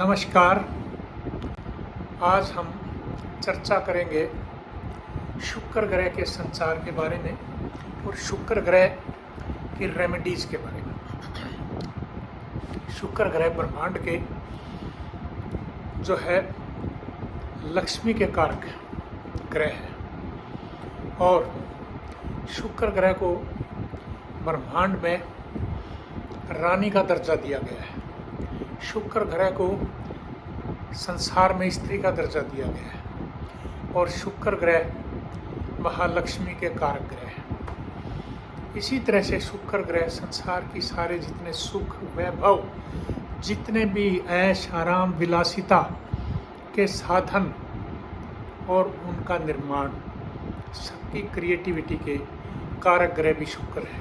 नमस्कार। आज हम चर्चा करेंगे शुक्र ग्रह के संचार के बारे में और शुक्र ग्रह की रेमेडीज के बारे में। शुक्र ग्रह ब्रह्मांड के जो है लक्ष्मी के कारक ग्रह है और शुक्र ग्रह को ब्रह्मांड में रानी का दर्जा दिया गया है। शुक्र ग्रह को संसार में स्त्री का दर्जा दिया गया है और शुक्र ग्रह महालक्ष्मी के कारक ग्रह है। इसी तरह से शुक्र ग्रह संसार की सारे जितने सुख वैभव, जितने भी ऐश आराम विलासिता के साधन और उनका निर्माण, सबकी क्रिएटिविटी के कारक ग्रह भी शुक्र है।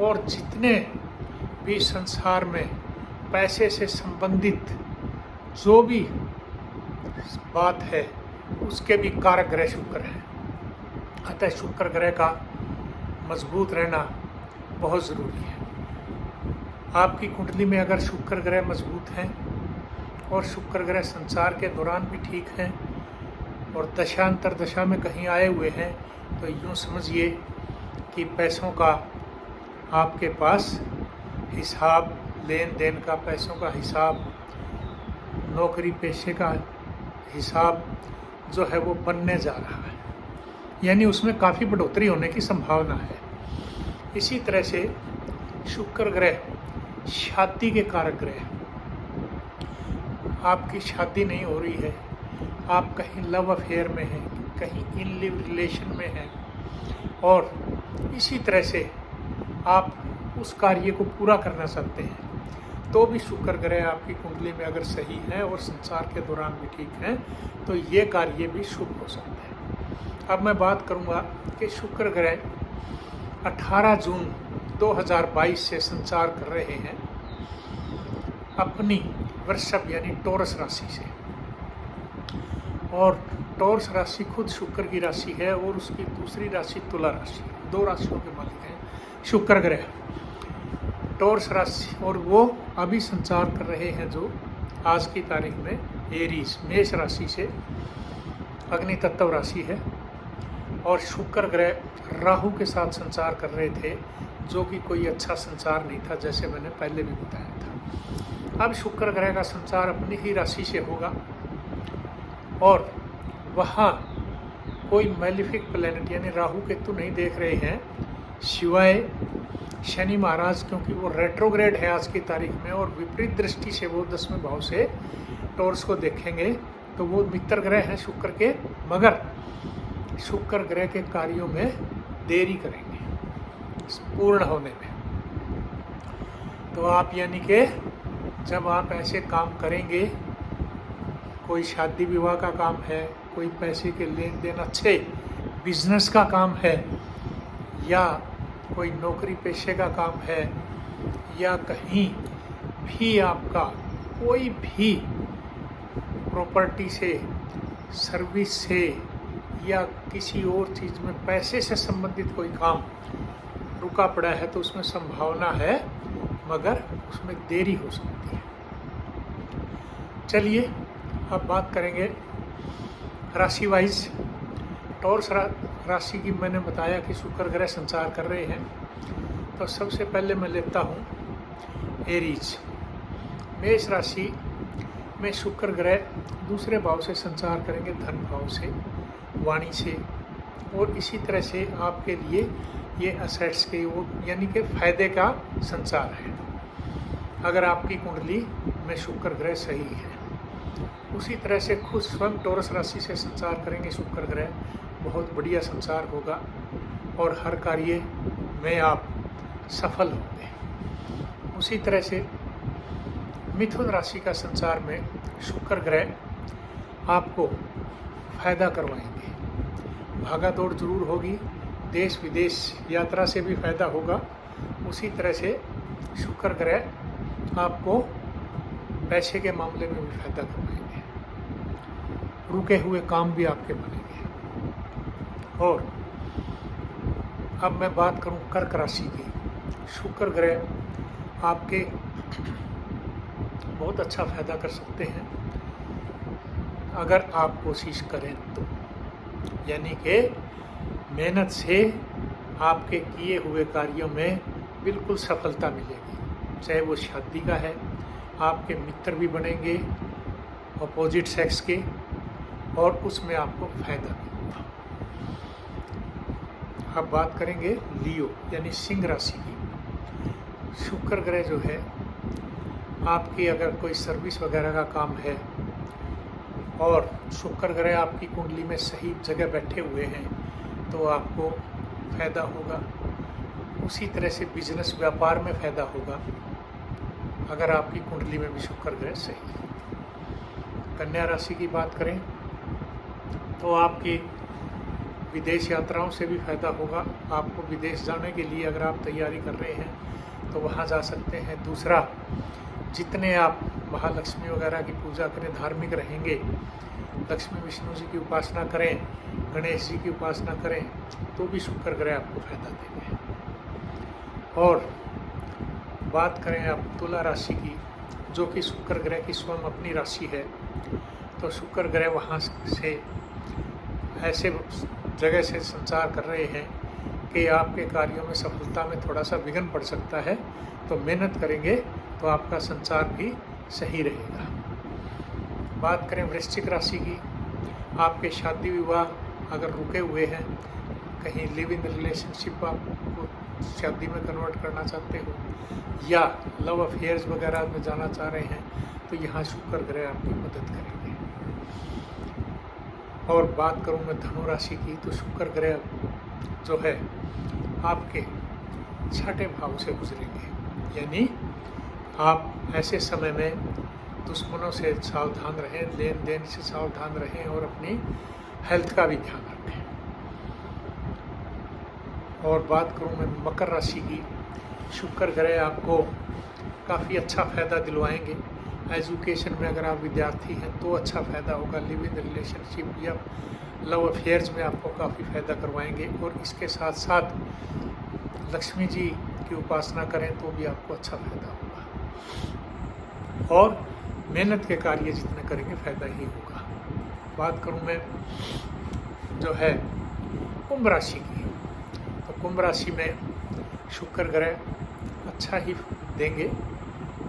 और जितने भी संसार में पैसे से संबंधित जो भी बात है उसके भी कारक ग्रह शुक्र है। अतः शुक्र ग्रह का मजबूत रहना बहुत ज़रूरी है। आपकी कुंडली में अगर शुक्र ग्रह मजबूत हैं और शुक्र ग्रह संचार के दौरान भी ठीक हैं और दशांतर दशा में कहीं आए हुए हैं तो यूँ समझिए कि पैसों का आपके पास हिसाब, लेन देन का पैसों का हिसाब, नौकरी पेशे का हिसाब जो है वो बनने जा रहा है, यानी उसमें काफ़ी बढ़ोतरी होने की संभावना है। इसी तरह से शुक्र ग्रह शादी के कारक ग्रह। आपकी शादी नहीं हो रही है, आप कहीं लव अफेयर में हैं, कहीं इन लिव रिलेशन में हैं और इसी तरह से आप उस कार्य को पूरा करना चाहते हैं तो भी शुक्र ग्रह आपकी कुंडली में अगर सही है और संसार के दौरान भी ठीक है तो ये कार्य भी शुभ हो सकते हैं। अब मैं बात करूंगा कि शुक्र ग्रह 18 जून 2022 से संचार कर रहे हैं अपनी वृषभ यानी टॉरस राशि से। और टॉरस राशि खुद शुक्र की राशि है और उसकी दूसरी राशि तुला राशि है। दो राशियों के मालिक हैं शुक्र ग्रह, टॉरस राशि। और वो अभी संचार कर रहे हैं जो आज की तारीख में एरीज मेष राशि से, अग्नि तत्व राशि है। और शुक्र ग्रह राहु के साथ संचार कर रहे थे जो कि कोई अच्छा संचार नहीं था, जैसे मैंने पहले भी बताया था। अब शुक्र ग्रह का संचार अपनी ही राशि से होगा और वहाँ कोई मैलिफिक प्लैनेट यानी राहु केतु नहीं देख रहे हैं सिवाय शनि महाराज, क्योंकि वो रेट्रोग्रेड है आज की तारीख में और विपरीत दृष्टि से वो 10वें भाव से टॉरस को देखेंगे तो वो मित्र ग्रह हैं शुक्र के, मगर शुक्र ग्रह के कार्यों में देरी करेंगे पूर्ण होने में। तो आप यानी कि जब आप ऐसे काम करेंगे, कोई शादी विवाह का काम है, कोई पैसे के लेन देन अच्छे बिजनेस का काम है, या कोई नौकरी पेशे का काम है, या कहीं भी आपका कोई भी प्रॉपर्टी से, सर्विस से या किसी और चीज़ में पैसे से संबंधित कोई काम रुका पड़ा है तो उसमें संभावना है मगर उसमें देरी हो सकती है। चलिए अब बात करेंगे राशि वाइज। टॉरस राशि की मैंने बताया कि शुक्र ग्रह संचार कर रहे हैं, तो सबसे पहले मैं लेता हूँ एरीज। मेष राशि में शुक्र ग्रह दूसरे भाव से संचार करेंगे, धन भाव से, वाणी से, और इसी तरह से आपके लिए ये असेट्स के वो यानी कि फायदे का संचार है अगर आपकी कुंडली में शुक्र ग्रह सही है। उसी तरह से खुद स्वयं टॉरस राशि से संचार करेंगे शुक्र ग्रह, बहुत बढ़िया संचार होगा और हर कार्य में आप सफल होंगे। उसी तरह से मिथुन राशि का संचार में शुक्र ग्रह आपको फायदा करवाएंगे, भागा दौड़ जरूर होगी, देश विदेश यात्रा से भी फायदा होगा। उसी तरह से शुक्र ग्रह आपको पैसे के मामले में भी फायदा करवाएंगे, रुके हुए काम भी आपके बनेंगे। और अब मैं बात करूं कर्क राशि की। शुक्र ग्रह आपके बहुत बहुत अच्छा फ़ायदा कर सकते हैं अगर आप कोशिश करें तो। यानी कि मेहनत से आपके किए हुए कार्यों में बिल्कुल सफलता मिलेगी। चाहे वो शादी का है, आपके मित्र भी बनेंगे अपोजिट सेक्स के, और उसमें आपको फ़ायदा भी होगा। अब बात करेंगे लियो यानी सिंह राशि की। शुक्र ग्रह जो है, आपकी अगर कोई सर्विस वगैरह का काम है और शुक्र ग्रह आपकी कुंडली में सही जगह बैठे हुए हैं तो आपको फ़ायदा होगा। उसी तरह से बिजनेस व्यापार में फ़ायदा होगा अगर आपकी कुंडली में भी शुक्र ग्रह सही है। कन्या राशि की बात करें तो आपकी विदेश यात्राओं से भी फ़ायदा होगा। आपको विदेश जाने के लिए अगर आप तैयारी कर रहे हैं तो वहाँ जा सकते हैं। दूसरा, जितने आप महालक्ष्मी वगैरह की पूजा करें, धार्मिक रहेंगे, लक्ष्मी विष्णु जी की उपासना करें, गणेश जी की उपासना करें, तो भी शुक्र ग्रह आपको फ़ायदा देंगे। और बात करें अब तुला राशि की, जो कि शुक्र ग्रह की स्वयं अपनी राशि है, तो शुक्र ग्रह वहाँ से ऐसे जगह से संचार कर रहे हैं कि आपके कार्यों में सफलता में थोड़ा सा विघ्न पड़ सकता है। तो मेहनत करेंगे तो आपका संचार भी सही रहेगा। बात करें वृश्चिक राशि की, आपके शादी विवाह अगर रुके हुए हैं, कहीं लिव इन रिलेशनशिप आपको शादी में कन्वर्ट करना चाहते हो, या लव अफेयर्स वगैरह में जाना चाह रहे हैं, तो यहाँ शुक्र ग्रह आपकी मदद करेंगे। और बात करूँ मैं धनु राशि की, तो शुक्र ग्रह जो है आपके छठे भाव से गुजरेंगे। यानी आप ऐसे समय में दुश्मनों से सावधान रहें, लेन देन से सावधान रहें और अपनी हेल्थ का भी ध्यान रखें। और बात करूँ मैं मकर राशि की, शुक्र ग्रह आपको काफ़ी अच्छा फ़ायदा दिलवाएंगे। एजुकेशन में अगर आप विद्यार्थी हैं तो अच्छा फ़ायदा होगा। लिव इन रिलेशनशिप या लव अफेयर्स में आपको काफ़ी फ़ायदा करवाएंगे। और इसके साथ साथ लक्ष्मी जी की उपासना करें तो भी आपको अच्छा फ़ायदा होगा। और मेहनत के कार्य जितने करेंगे फ़ायदा ही होगा। बात करूं मैं जो है कुंभ राशि की, तो कुंभ राशि में शुक्र ग्रह अच्छा ही देंगे।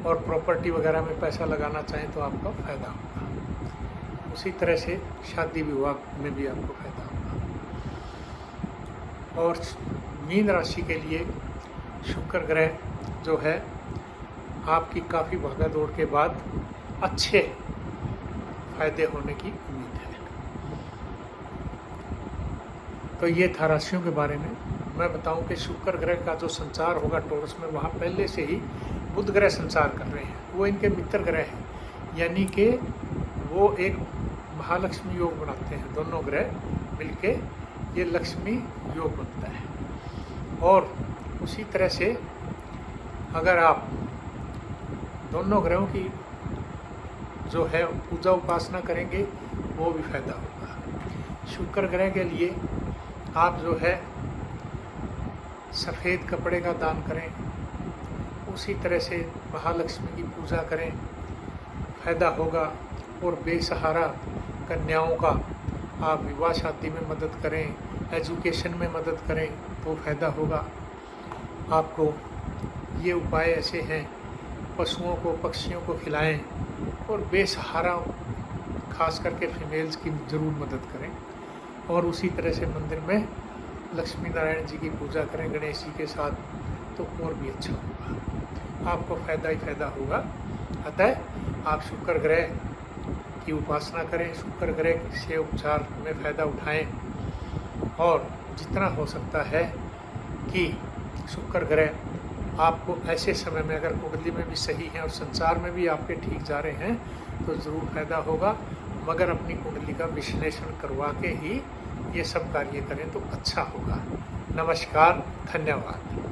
और प्रॉपर्टी वगैरह में पैसा लगाना चाहें तो आपका फ़ायदा होगा। उसी तरह से शादी विवाह में भी आपको फ़ायदा होगा। और मीन राशि के लिए शुक्र ग्रह जो है आपकी काफ़ी भागा दौड़ के बाद अच्छे फ़ायदे होने की उम्मीद है। तो ये था राशियों के बारे में। मैं बताऊं कि शुक्र ग्रह का जो संचार होगा टॉरस में, वहाँ पहले से ही बुध ग्रह संचार कर रहे हैं। वो इनके मित्र ग्रह हैं, यानी कि वो एक महालक्ष्मी योग बनाते हैं। दोनों ग्रह मिलके ये लक्ष्मी योग बनता है। और उसी तरह से अगर आप दोनों ग्रहों की जो है पूजा उपासना करेंगे वो भी फ़ायदा होगा। शुक्र ग्रह के लिए आप जो है सफ़ेद कपड़े का दान करें, उसी तरह से महालक्ष्मी की पूजा करें, फ़ायदा होगा। और बेसहारा कन्याओं का आप विवाह शादी में मदद करें, एजुकेशन में मदद करें तो फ़ायदा होगा आपको। ये उपाय ऐसे हैं, पशुओं को पक्षियों को खिलाएं और बेसहारा खास करके फीमेल्स की ज़रूर मदद करें। और उसी तरह से मंदिर में लक्ष्मी नारायण जी की पूजा करें गणेश जी के साथ, तो और भी अच्छा होगा, आपको फ़ायदा ही फ़ायदा होगा। अतः आप शुक्र ग्रह की उपासना करें, शुक्र ग्रह से उपचार में फ़ायदा उठाएं। और जितना हो सकता है कि शुक्र ग्रह आपको ऐसे समय में अगर कुंडली में भी सही है और संसार में भी आपके ठीक जा रहे हैं तो ज़रूर फ़ायदा होगा। मगर अपनी कुंडली का विश्लेषण करवा के ही ये सब कार्य करें तो अच्छा होगा। नमस्कार, धन्यवाद।